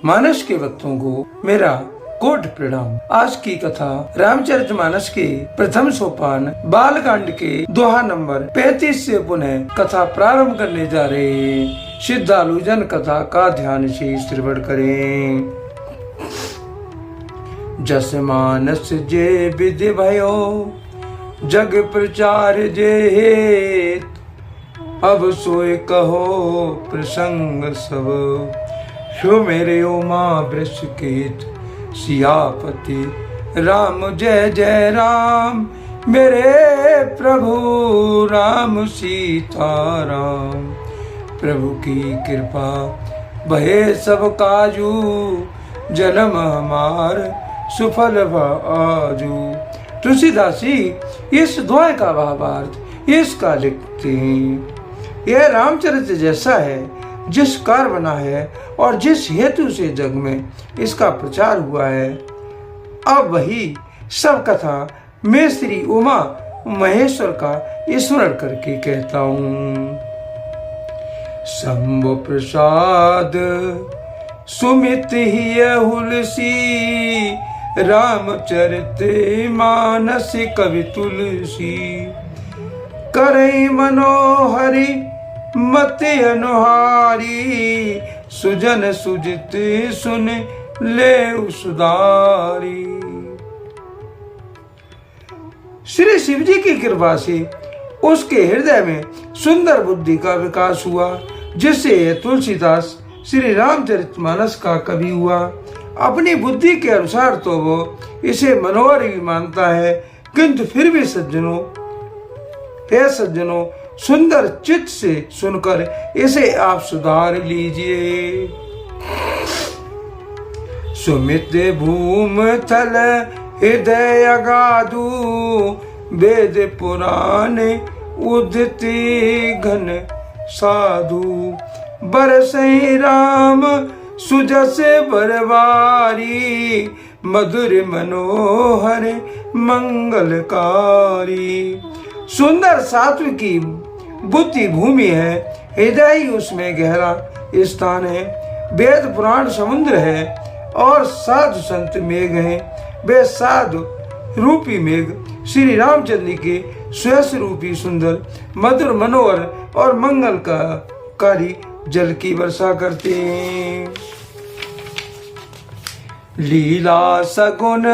मानस के भक्तों को मेरा कोट प्रणाम। आज की कथा रामचरितमानस के प्रथम सोपान बालकांड के दोहा नंबर 35 से पुनः कथा प्रारंभ करने जा रहे हैं। श्रद्धालु जन कथा का ध्यान से श्रवण करें। जस मानस जे विधि भयो जग प्रचार जे हेत, अब सोए कहो प्रसंग सब, शो मेरे उमा वृषकेत। सियापति राम जय जय राम, मेरे प्रभु राम सीताराम। प्रभु की कृपा भये सब काजू, जन्म हमार सुफल आजू। तुलसीदास जी इस दोहे का भावार्थ इसका लिखते हैं। यह रामचरित जैसा है जिस कार बना है और जिस हेतु से जग में इसका प्रचार हुआ है। अब वही सब कथा मैं श्री उमा महेश्वर का स्मरण करके कहता हूँ। शंभु प्रसाद सुमित ही हुलसी, रामचरित मानस कवि तुलसी। करे मनोहरी मत अनुहारी, सुजन सुजित सुन ले सुधारी। श्री शिव जी की कृपा से उसके हृदय में सुंदर बुद्धि का विकास हुआ, जिससे तुलसीदास श्री रामचरितमानस का कवि हुआ। अपनी बुद्धि के अनुसार तो वो इसे मनोहर भी मानता है, किंतु फिर भी सज्जनों सुंदर चित्त से सुनकर इसे आप सुधार लीजिए। सुमित भूम थल हृदय अगाधु, वेद पुराण उदिति घन साधु। बरसै राम सुजस बरवारी, मधुर मनोहर मंगलकारी। सुंदर सात्विकी बुद्धि भूमि है, हृदय ही उसमें गहरा स्थान है। वेद पुराण समुद्र है और साधु संत मेघ हैं। वे साधु रूपी मेघ श्री रामचंद्र के स्वयं रूपी सुंदर मधुर मनोहर और मंगल का कारी जल की वर्षा करते हैं। लीला सगुन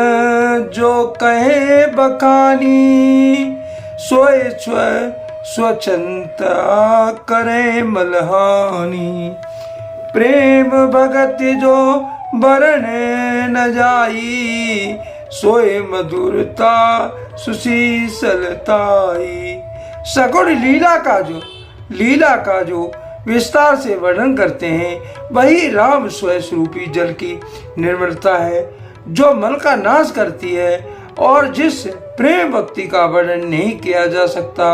जो कहे बखानी, सोए स्वच्छंता करे मलहानी। प्रेम भगत जो बरन न जाई, सोए मधुरता सुशीसलताई। सगुण लीला का जो विस्तार से वर्णन करते हैं, वही राम स्वरूपी जल की निर्मलता है, जो मन का नाश करती है और जिस प्रेम भक्ति का वर्णन नहीं किया जा सकता,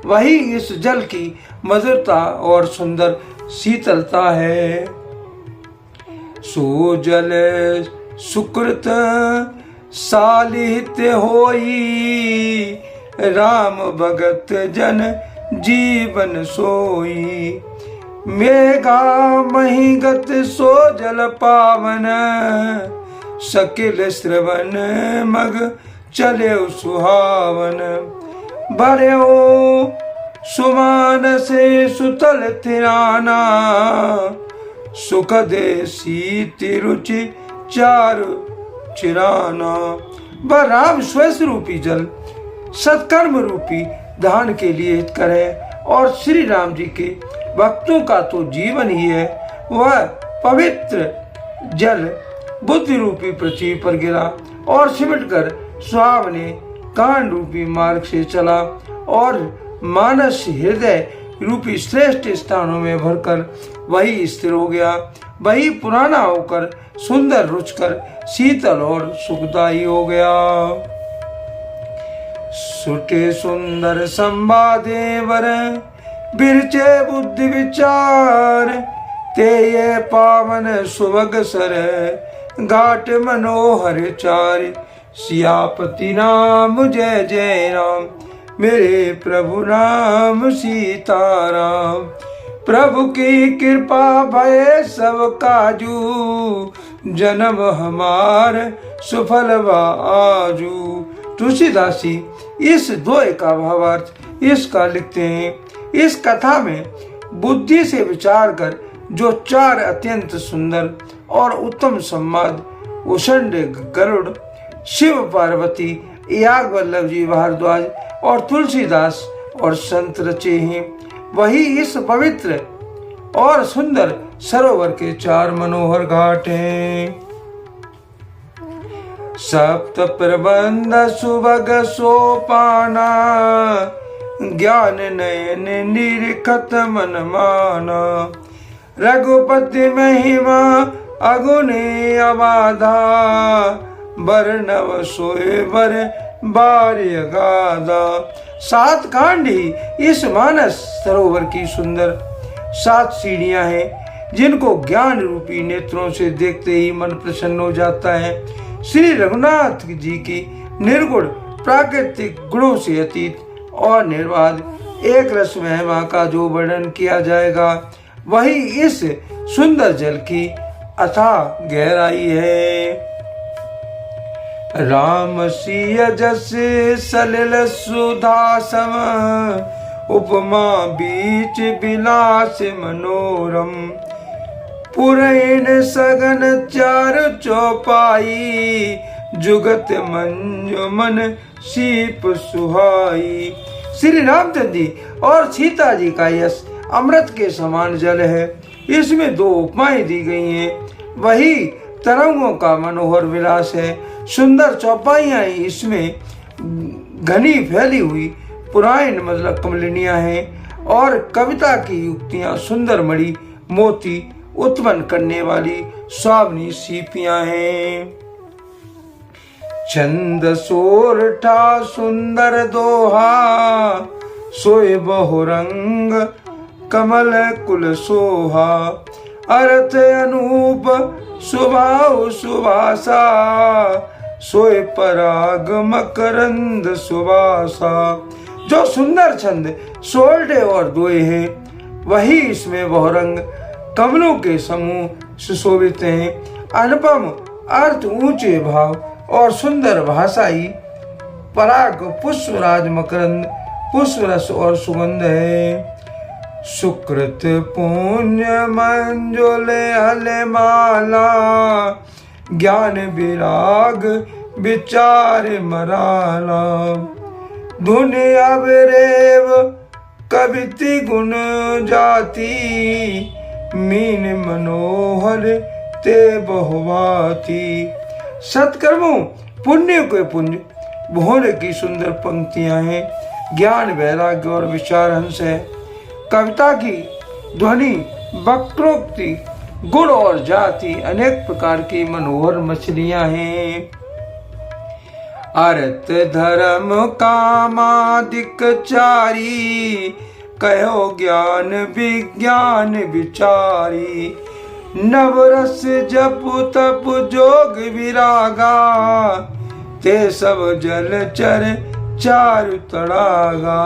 वही इस जल की मधुरता और सुंदर शीतलता है। सो जल सुकृत सालिहित होई, राम भगत जन जीवन सोई। मेघा महिगत सो जल पावन, सकिल श्रवण मग चले सुहावन। भर्यो सुमान से सुतल थिराना, सुखद सीति रुचि चारु चिराना। वह राम स्वरूपी जल सत्कर्म रूपी दान के लिए हितकर है और श्री राम जी के भक्तों का तो जीवन ही है। वह पवित्र जल बुद्धि रूपी पृथ्वी पर गिरा और सिमट कर सुहावने कान रूपी मार्ग से चला और मानस हृदय रूपी श्रेष्ठ स्थानों में भरकर वही स्थिर हो गया। वही पुराना होकर सुंदर रुचकर शीतल और सुखदायी हो गया। सुटे सुंदर संवादे वर, बिरचे बुद्धि विचार। ते ये पावन सुभग सर, घाट मनोहर चार। सियापति राम जय जय राम, मेरे प्रभु राम सीताराम। प्रभु की कृपा भय सब काजू, जन्म हमार सुफल आजू। तुलसीदास जी इस दोहे का भावार्थ इसका लिखते हैं। इस कथा में बुद्धि से विचार कर जो चार अत्यंत सुंदर और उत्तम संवाद उषंड गरुड़, शिव पार्वती, याग वल्लभ जी भारद्वाज और तुलसीदास और संत रचे हैं, वही इस पवित्र और सुंदर सरोवर के चार मनोहर घाट हैं। सप्त प्रबंध सुभग सोपाना, ज्ञान नयन निरखत मन माना। रघुपति महिमा अगुने अबाधा, बरनव सोए बर बार्य गादा। 7 कांड ही इस मानस सरोवर की सुंदर 7 सीढ़ियां हैं, जिनको ज्ञान रूपी नेत्रों से देखते ही मन प्रसन्न हो जाता है। श्री रघुनाथ जी की निर्गुण प्राकृतिक गुणों से अतीत और निर्बाध एक रस महिमा का जो वर्णन किया जाएगा, वही इस सुंदर जल की अथाह गहराई है। राम सिय जस सलिल सुधा सम, उपमा बीच विलास मनोरम। पुरैन सगन चार चौपाई, जुगत मंजुमन सीप सुहाई। श्री रामचंद्र जी और सीता जी का यश अमृत के समान जल है। इसमें 2 उपमाएं दी गई हैं, वही तरंगों का मनोहर विलास है। सुंदर चौपाइयां इसमें घनी फैली हुई पुराण मतलब कमलिनियां हैं, और कविता की युक्तियां सुंदर मणि मोती उत्पन्न करने वाली स्वावनी सीपियां हैं। छंद सोरठा सुंदर दोहा, सोए बहुरंग कमल कुल सोहा। अर्थ अनूप सुभाव सुभाषा, सोए पराग मकरंद सुबासा। जो सुंदर छंद सोरठे और दोहे हैं, वही इसमें बहुरंग कमलों के समूह सुशोभित हैं। अनुपम अर्थ, ऊंचे भाव और सुंदर भाषाई, पराग पुष्पराज मकरंद पुष्प रस और सुगंध है। सुकृत पुण्य मंजुल हलमाला, ज्ञान विराग विचार मराला। धुन अवरेव कविति गुण जाति, मीन मनोहर ते बहुवाती। सत्कर्मों पुण्य के पुंज भोर की सुंदर पंक्तियां हैं। ज्ञान वैराग्य और विचार हंस है। कविता की ध्वनि वक्रोक्ति गुण और जाति अनेक प्रकार की मनोहर मछलियां हैं। अर्थ धर्म कामादिक चारी, कहो ज्ञान विज्ञान विचारी। नवरस जप तप जोग विरागा, ते सब जलचर चारु तड़ागा।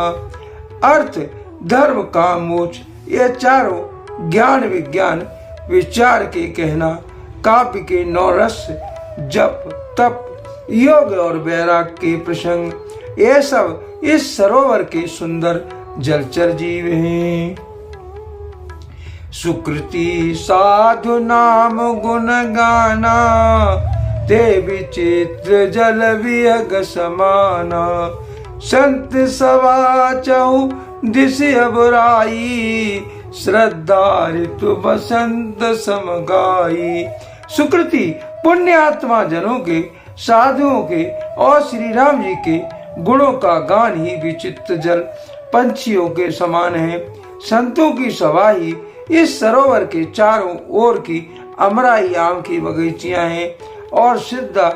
अर्थ धर्म काम मोक्ष ये चारों ज्ञान विज्ञान विचार के कहना, काव्य के 9 रस जप तप योग और वैराग के प्रसंग, ये सब इस सरोवर के सुंदर जलचर जीव हैं। सुकृति साधु नाम गुण गाना, ते विचित्र जल विहग समाना। संत सवा चहु दिश अबराई, श्रद्धा ऋतु बसंत समगाई। सुकृति पुण्य आत्मा जनों के, साधुओं के और श्री राम जी के गुणों का गान ही विचित्र जल पंछियों के समान है। संतों की सभा ही इस सरोवर के चारों ओर की अमराई आम की बगीचियां हैं और श्रद्धा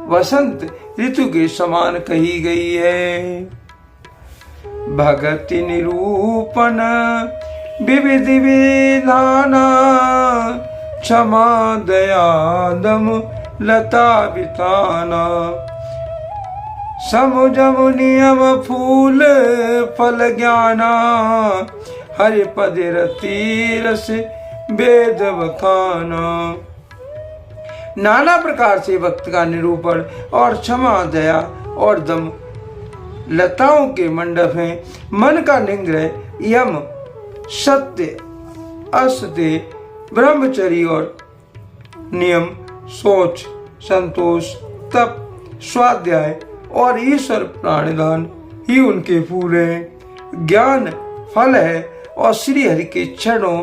वसंत ऋतु के समान कही गई है। भगति निरूपण विविध विधाना, क्षमा दया दम लता बिताना। समुझम नियम फूल फल ज्ञाना, हरि पद रति रस वेद बखाना। नाना प्रकार से भक्त का निरूपण और क्षमा दया और दम लताओं के मंडप हैं। मन का निग्रह यम सत्य असत्य ब्रह्मचर्य और नियम सोच संतोष तप स्वाध्याय और ईश्वर प्राणदान ही उनके फूल हैं। ज्ञान फल है और श्री हरि के चरणों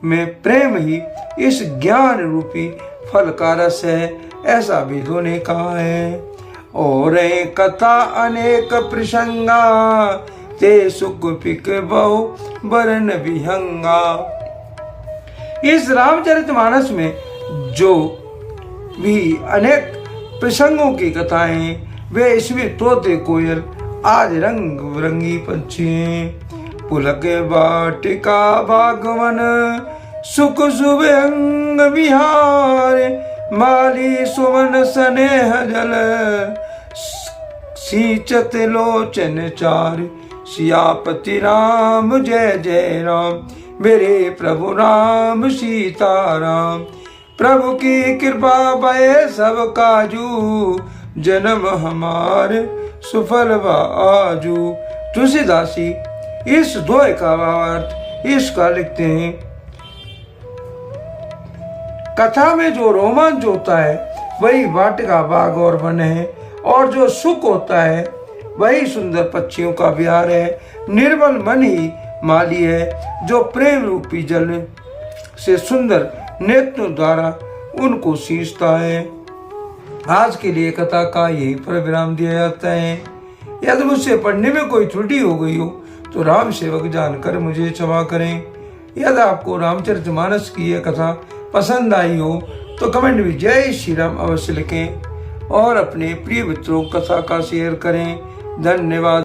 में प्रेम ही इस ज्ञान रूपी फल का रस है, ऐसा वेदों ने कहा है। और कथा अनेक प्रसंगा ते सुख पिक बहु बरन विहंगा। इस रामचरितमानस में जो भी अनेक प्रसंगों की कथाएं वे इसमें तोते कोयल आज रंग बिरंगी पंछी हैं। पुलक वाटिका बागवन सुख शुभ अंग विहार माली सुवन स्नेह जल सींचत लोचन चार। सियापति राम जय जय राम मेरे प्रभु राम सीताराम। प्रभु की कृपा भय सब काजू जन्म हमारे सुफल आजू। तुलसीदास जी इस दोहे का भावार्थ इसका लिखते हैं। कथा में जो रोमांच होता है वही वाटिका बाग और वन है, और जो सुख होता है वही सुंदर पक्षियों का विहार है। निर्मल मन ही माली है जो प्रेम रूपी जल से सुंदर नेत्रों द्वारा उनको सींचता है। आज के लिए कथा का यही पर विराम दिया जाता है। यदि मुझसे पढ़ने में कोई त्रुटि हो गई हो तो राम सेवक जानकर मुझे क्षमा करें। यदि आपको रामचरितमानस की यह कथा पसंद आई हो तो कमेंट में जय श्री राम अवश्य लिखें और अपने प्रिय मित्रों कथा का शेयर करें। धन्यवाद।